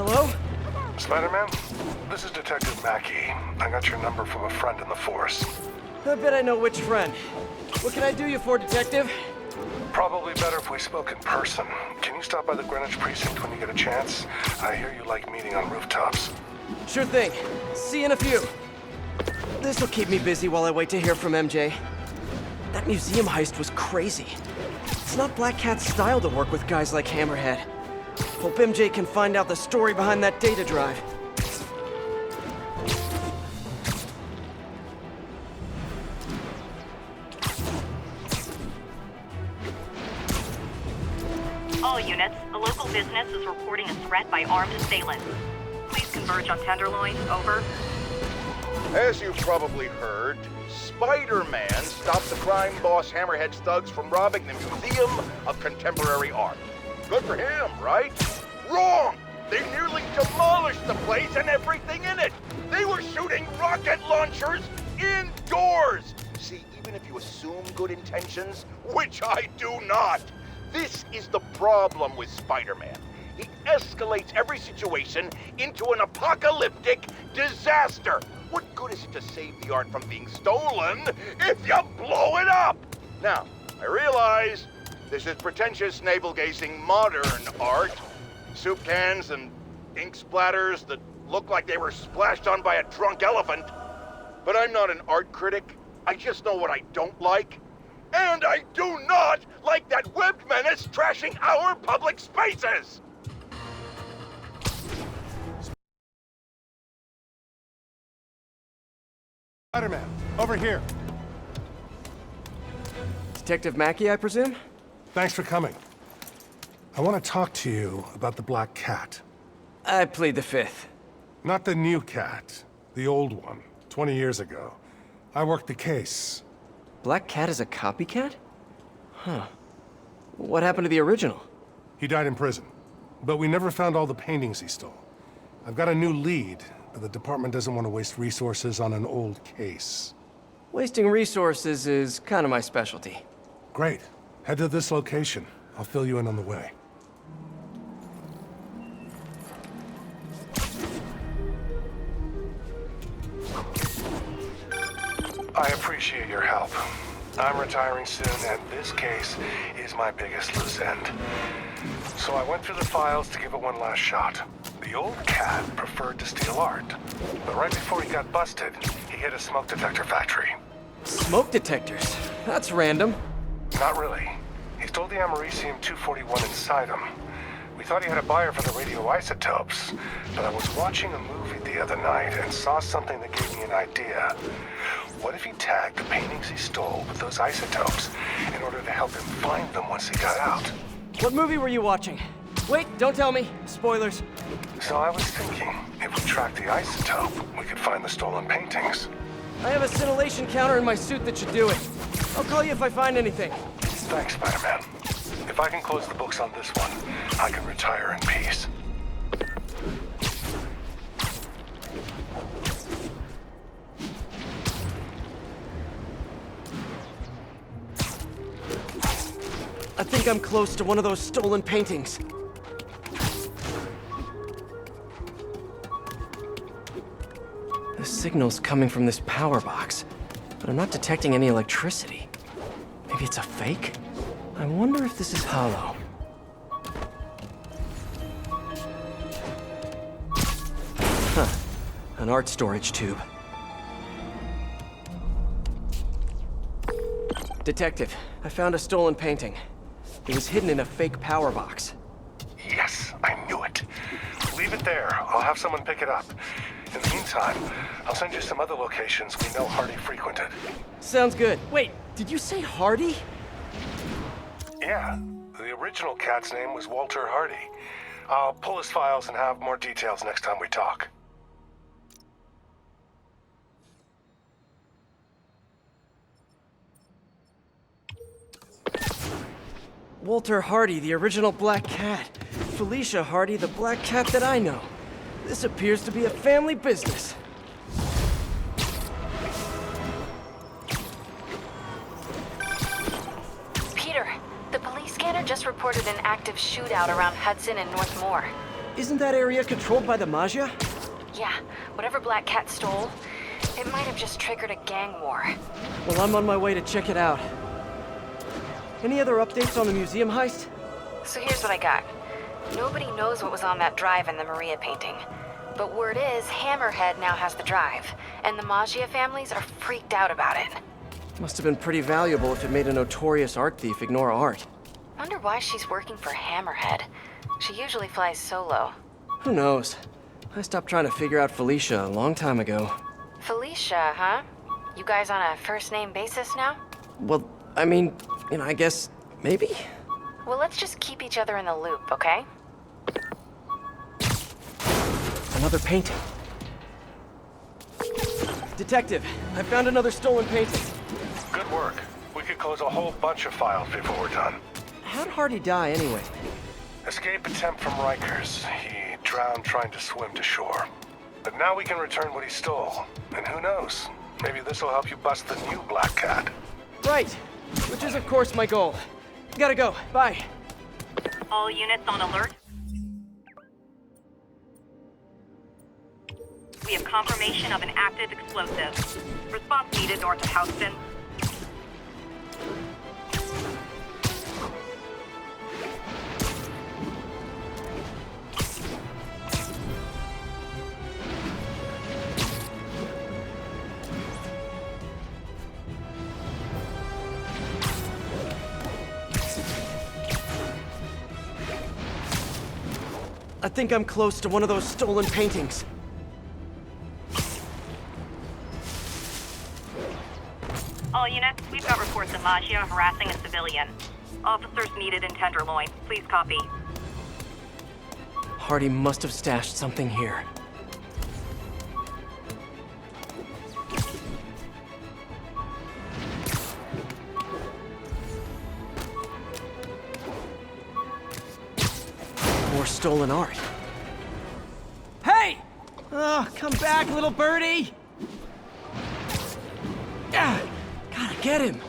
Hello? Spider-Man, this is Detective Mackey. I got your number from a friend in the force. I bet I know which friend. What can I do you for, Detective? Probably better if we spoke in person. Can you stop by the Greenwich precinct when you get a chance? I hear you like meeting on rooftops. Sure thing. See you in a few. This'll keep me busy while I wait to hear from MJ. That museum heist was crazy. It's not Black Cat's style to work with guys like Hammerhead. Hope MJ can find out the story behind that data drive. All units, a local business is reporting a threat by armed assailants. Please converge on Tenderloin, over. As you've probably heard, Spider-Man stopped the crime boss Hammerhead's thugs from robbing the Museum of Contemporary Art. Good for him, right? Wrong! They nearly demolished the place and everything in it! They were shooting rocket launchers indoors! See, even if you assume good intentions, which I do not, this is the problem with Spider-Man. He escalates every situation into an apocalyptic disaster. What good is it to save the art from being stolen if you blow it up? Now, I realize this is pretentious navel-gazing modern art. Soup cans and ink splatters that look like they were splashed on by a drunk elephant. But I'm not an art critic. I just know what I don't like. And I do not like that webbed menace trashing our public spaces! Spider-Man, over here. Detective Mackey, I presume? Thanks for coming. I want to talk to you about the Black Cat. I plead the fifth. Not the new cat, the old one, 20 years ago. I worked the case. Black Cat is a copycat? Huh. What happened to the original? He died in prison, but we never found all the paintings he stole. I've got a new lead, but the department doesn't want to waste resources on an old case. Wasting resources is kind of my specialty. Great. Head to this location. I'll fill you in on the way. I appreciate your help. I'm retiring soon, and this case is my biggest loose end. So I went through the files to give it one last shot. The old cat preferred to steal art, but right before he got busted, he hit a smoke detector factory. Smoke detectors? That's random. Not really. He stole the Americium-241 inside him. We thought he had a buyer for the radioisotopes, but I was watching a movie the other night and saw something that gave me an idea. What if he tagged the paintings he stole with those isotopes in order to help him find them once he got out? What movie were you watching? Wait, don't tell me. Spoilers. So I was thinking, if we track the isotope, we could find the stolen paintings. I have a scintillation counter in my suit that should do it. I'll call you if I find anything. Thanks, Spider-Man. If I can close the books on this one, I can retire in peace. I think I'm close to one of those stolen paintings. The signal's coming from this power box, but I'm not detecting any electricity. Maybe it's a fake? I wonder if this is hollow. Huh. An art storage tube. Detective, I found a stolen painting. It was hidden in a fake power box. Yes, I knew it. Leave it there. I'll have someone pick it up. In the meantime, I'll send you some other locations we know Hardy frequented. Sounds good. Wait, did you say Hardy? Yeah, the original cat's name was Walter Hardy. I'll pull his files and have more details next time we talk. Walter Hardy, the original Black Cat. Felicia Hardy, the Black Cat that I know. This appears to be a family business. Peter, the police scanner just reported an active shootout around Hudson and North Moore. Isn't that area controlled by the Maggia? Yeah, whatever Black Cat stole, it might have just triggered a gang war. Well, I'm on my way to check it out. Any other updates on the museum heist? So here's what I got. Nobody knows what was on that drive in the Maria painting. But word is, Hammerhead now has the drive, and the Maggia families are freaked out about it. Must have been pretty valuable if it made a notorious art thief ignore art. Wonder why she's working for Hammerhead. She usually flies solo. Who knows? I stopped trying to figure out Felicia a long time ago. Felicia, huh? You guys on a first-name basis now? Well, I mean, I guess maybe? Well, let's just keep each other in the loop, okay? Another painting. Detective, I found another stolen painting. Good work. We could close a whole bunch of files before we're done. How'd Hardy die anyway? Escape attempt from Rikers. He drowned trying to swim to shore. But now we can return what he stole. And who knows? Maybe this will help you bust the new Black Cat. Right, which is of course my goal. Gotta go, bye. All units on alert. We have confirmation of an active explosive. Response needed north of Houston. I think I'm close to one of those stolen paintings. All units, we've got reports of Maggia harassing a civilian. Officers needed in Tenderloin. Please copy. Hardy must have stashed something here. More stolen art. Hey! Oh, come back, little birdie! Ah, gotta get him!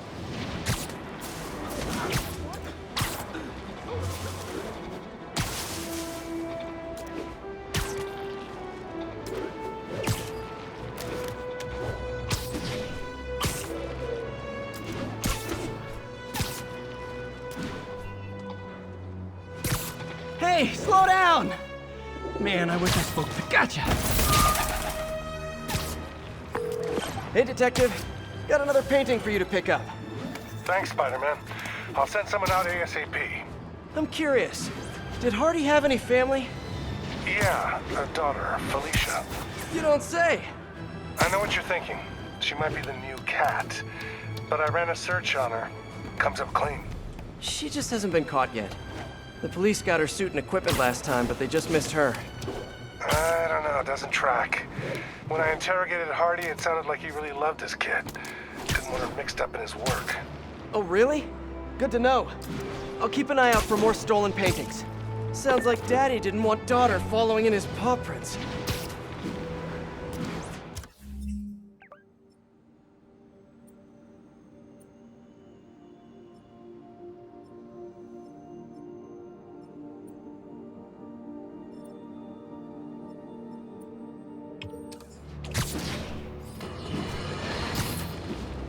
Hey, slow down! Man, I wish I spoke to Gotcha! Hey, Detective. Got another painting for you to pick up. Thanks, Spider-Man. I'll send someone out ASAP. I'm curious. Did Hardy have any family? Yeah, a daughter, Felicia. You don't say. I know what you're thinking. She might be the new cat. But I ran a search on her. Comes up clean. She just hasn't been caught yet. The police got her suit and equipment last time, but they just missed her. I don't know, it doesn't track. When I interrogated Hardy, it sounded like he really loved his kid. Didn't want her mixed up in his work. Oh, really? Good to know. I'll keep an eye out for more stolen paintings. Sounds like Daddy didn't want daughter following in his paw prints.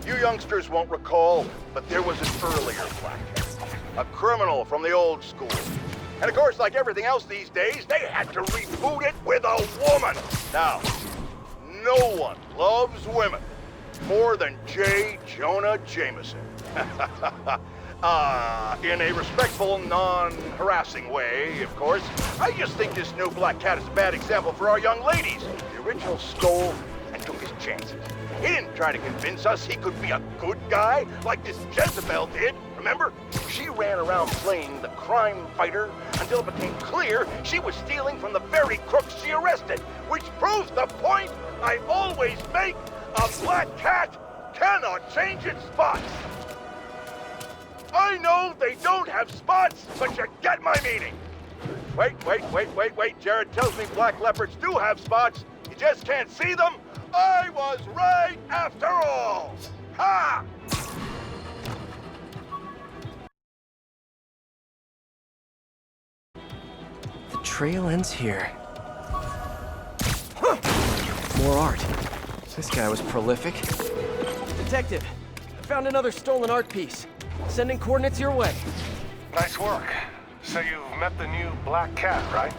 You youngsters won't recall, but there was an earlier Black Cat. A criminal from the old school. And of course, like everything else these days, they had to reboot it with a woman. Now, no one loves women more than J. Jonah Jameson. In a respectful, non-harassing way, of course. I just think this new Black Cat is a bad example for our young ladies. The original stole and took his chances. He didn't try to convince us he could be a good guy like this Jezebel did, remember? She ran around playing the crime fighter until it became clear she was stealing from the very crooks she arrested, which proves the point I always make: a Black Cat cannot change its spots. I know they don't have spots, but you get my meaning. Wait. Jared tells me black leopards do have spots. You just can't see them. I was right after all! Ha! The trail ends here. Huh. More art. This guy was prolific. Detective, I found another stolen art piece. Sending coordinates your way. Nice work. So you've met the new Black Cat, right?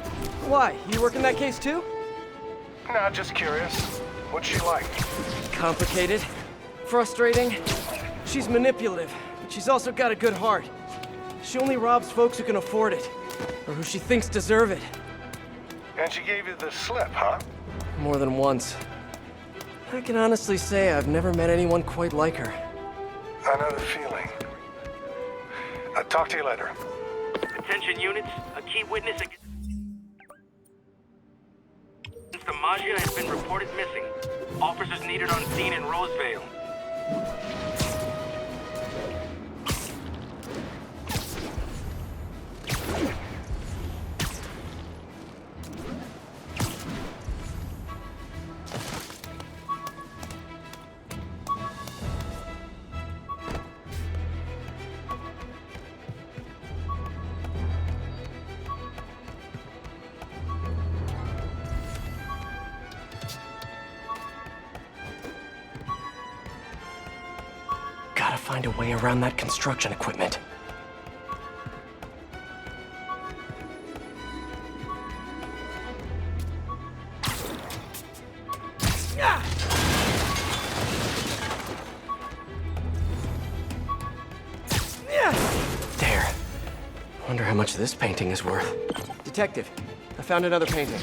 Why? You working that case too? Nah, just curious. What's she like? Complicated. Frustrating. She's manipulative, but she's also got a good heart. She only robs folks who can afford it, or who she thinks deserve it. And she gave you the slip, huh? More than once. I can honestly say I've never met anyone quite like her. I know the feeling. I'll talk to you later. Attention units, a key witness against the Maggia has been reported missing. Officers needed on scene in Rosevale. Gotta find a way around that construction equipment. There. Wonder how much this painting is worth. Detective, I found another painting.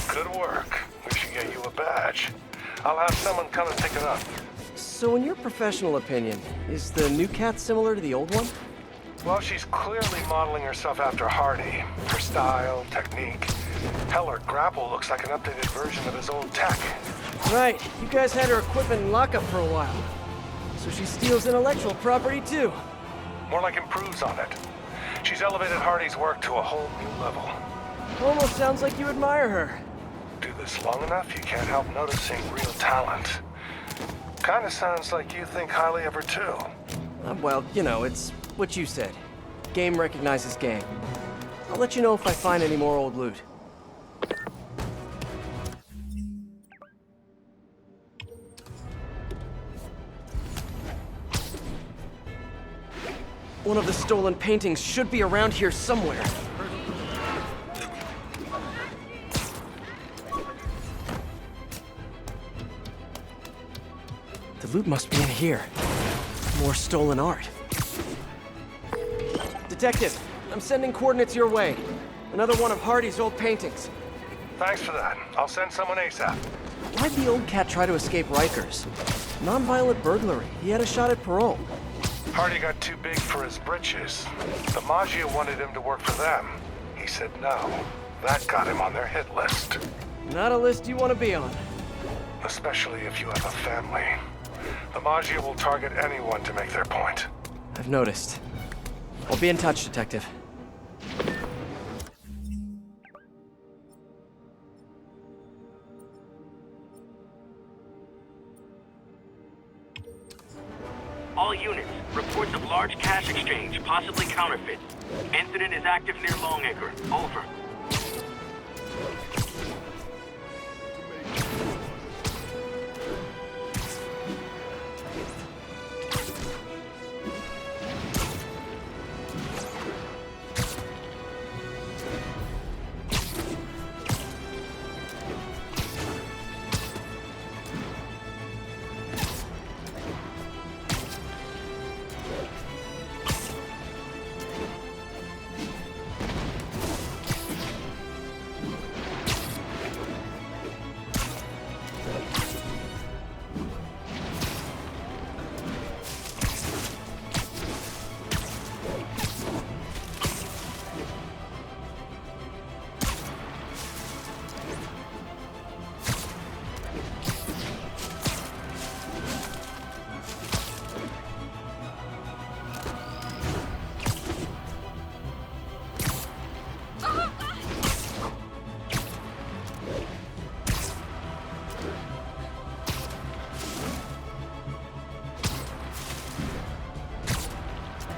Good work. We should get you a badge. I'll have someone come and pick it up. So in your professional opinion, is the new cat similar to the old one? Well, she's clearly modeling herself after Hardy. Her style, technique. Hell, her grapple looks like an updated version of his old tech. Right, you guys had her equipment in lockup for a while. So she steals intellectual property too. More like improves on it. She's elevated Hardy's work to a whole new level. Almost sounds like you admire her. Do this long enough, you can't help noticing real talent. Kinda sounds like you think highly of her too. Well, you know, it's what you said. Game recognizes game. I'll let you know if I find any more old loot. One of the stolen paintings should be around here somewhere. The loot must be in here. More stolen art. Detective, I'm sending coordinates your way. Another one of Hardy's old paintings. Thanks for that. I'll send someone ASAP. Why'd the old cat try to escape Rikers? Non-violent burglary. He had a shot at parole. Hardy got too big for his britches. The Maggia wanted him to work for them. He said no. That got him on their hit list. Not a list you want to be on. Especially if you have a family. The Maggia will target anyone to make their point. I've noticed. I'll be in touch, Detective. All units, reports of large cash exchange, possibly counterfeit. Incident is active near Longacre. Over.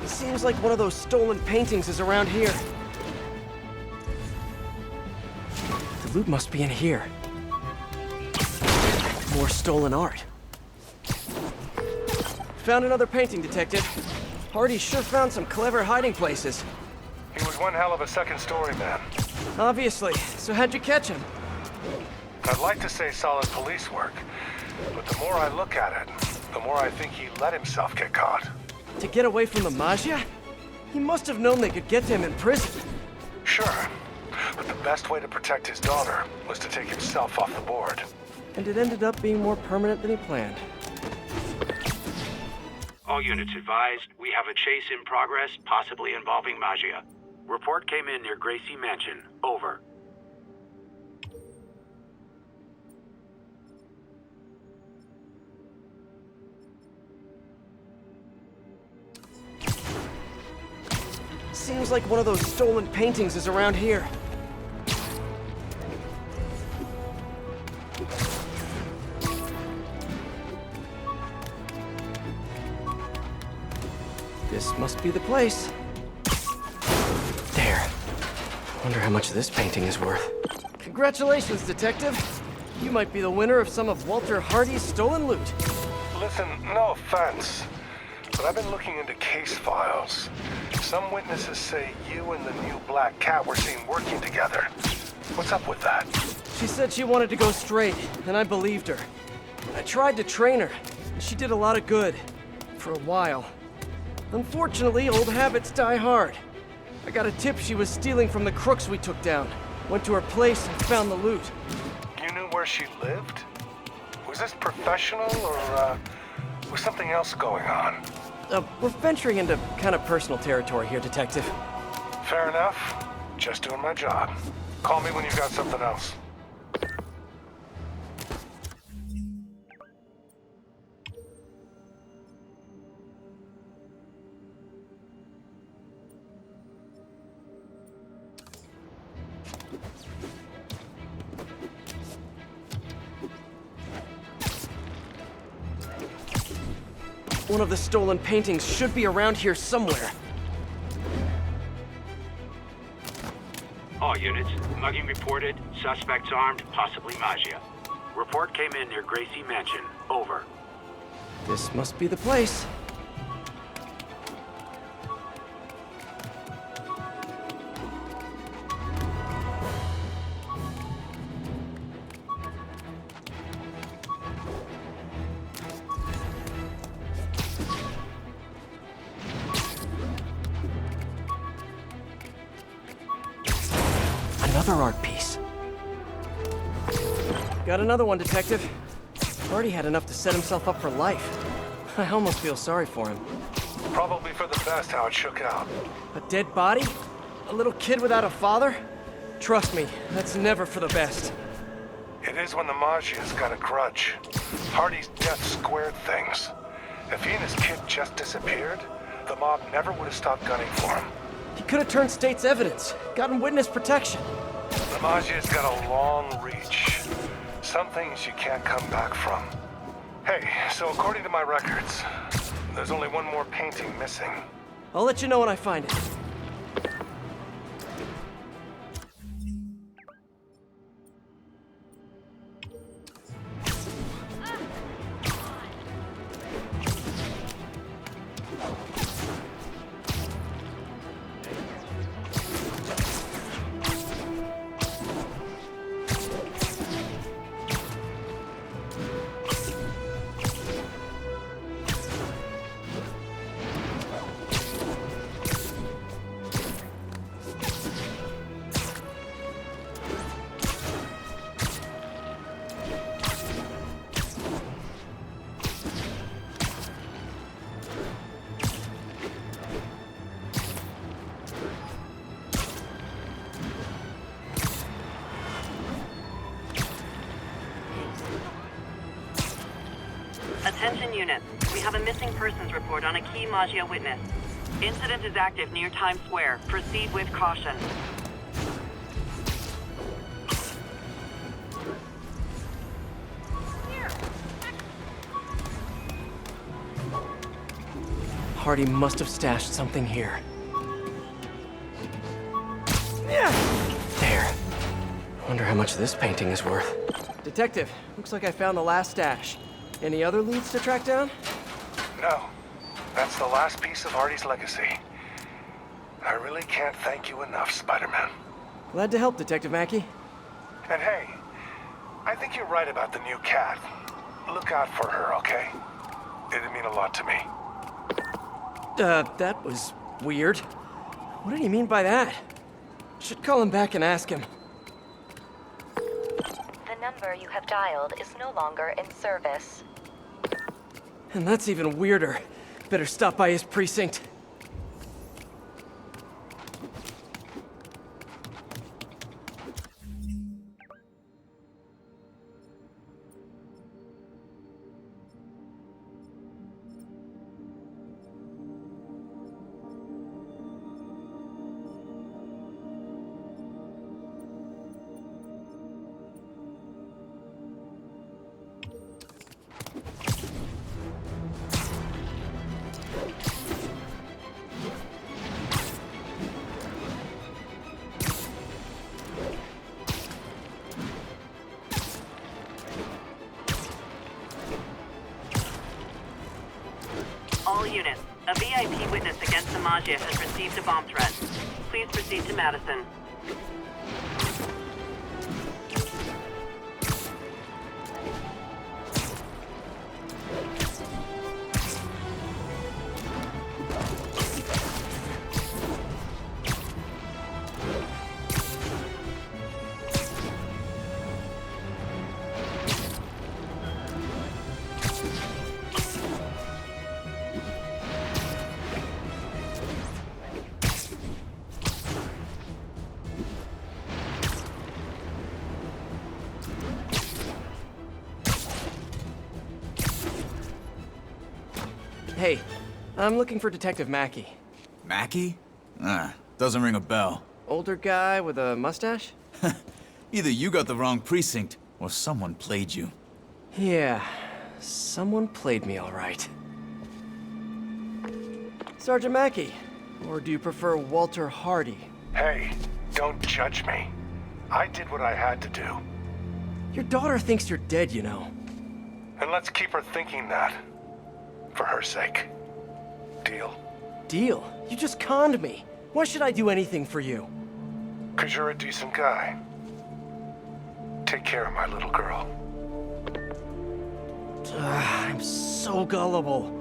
Seems like one of those stolen paintings is around here. The loot must be in here. More stolen art. Found another painting, Detective. Hardy sure found some clever hiding places. He was one hell of a second-story man. Obviously. So how'd you catch him? I'd like to say solid police work, but the more I look at it, the more I think he let himself get caught. To get away from the Maggia? He must have known they could get to him in prison. Sure, but the best way to protect his daughter was to take himself off the board. And it ended up being more permanent than he planned. All units advised, we have a chase in progress, possibly involving Maggia. Report came in near Gracie Mansion. Over. Seems like one of those stolen paintings is around here. This must be the place. There. Wonder how much this painting is worth. Congratulations, Detective. You might be the winner of some of Walter Hardy's stolen loot. Listen, no offense, but I've been looking into case files. Some witnesses say you and the new Black Cat were seen working together. What's up with that? She said she wanted to go straight, and I believed her. I tried to train her, and she did a lot of good. For a while. Unfortunately, old habits die hard. I got a tip she was stealing from the crooks we took down. Went to her place and found the loot. You knew where she lived? Was this professional, or, was something else going on? We're venturing into kind of personal territory here, Detective. Fair enough. Just doing my job. Call me when you've got something else. One of the stolen paintings should be around here somewhere. All units, mugging reported, suspects armed, possibly Maggia. Report came in near Gracie Mansion. Over. This must be the place. Another art piece. Got another one, Detective. Hardy had enough to set himself up for life. I almost feel sorry for him. Probably for the best how it shook out. A dead body? A little kid without a father? Trust me, that's never for the best. It is when the Maggia's got a grudge. Hardy's death squared things. If he and his kid just disappeared, the mob never would have stopped gunning for him. He could have turned state's evidence, gotten witness protection. The Maggia's got a long reach. Some things you can't come back from. Hey, so according to my records, there's only one more painting missing. I'll let you know when I find it. Attention units. We have a missing persons report on a key Maggia witness. Incident is active near Times Square. Proceed with caution. Hardy must have stashed something here. There. Wonder how much this painting is worth. Detective, looks like I found the last stash. Any other leads to track down? No. That's the last piece of Hardy's legacy. I really can't thank you enough, Spider-Man. Glad to help, Detective Mackey. And hey, I think you're right about the new cat. Look out for her, okay? It'd mean a lot to me. That was weird. What did he mean by that? Should call him back and ask him. The number you have dialed is no longer in service. And that's even weirder. Better stop by his precinct. All units, a VIP witness against the Maggia has received a bomb threat. Please proceed to Madison. Hey, I'm looking for Detective Mackey. Mackey? Doesn't ring a bell. Older guy with a mustache? Either you got the wrong precinct, or someone played you. Yeah, someone played me all right. Sergeant Mackey, or do you prefer Walter Hardy? Hey, don't judge me. I did what I had to do. Your daughter thinks you're dead, you know. And let's keep her thinking that. For her sake. Deal? Deal? You just conned me. Why should I do anything for you? 'Cause you're a decent guy. Take care of my little girl. I'm so gullible.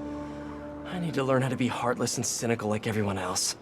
I need to learn how to be heartless and cynical like everyone else.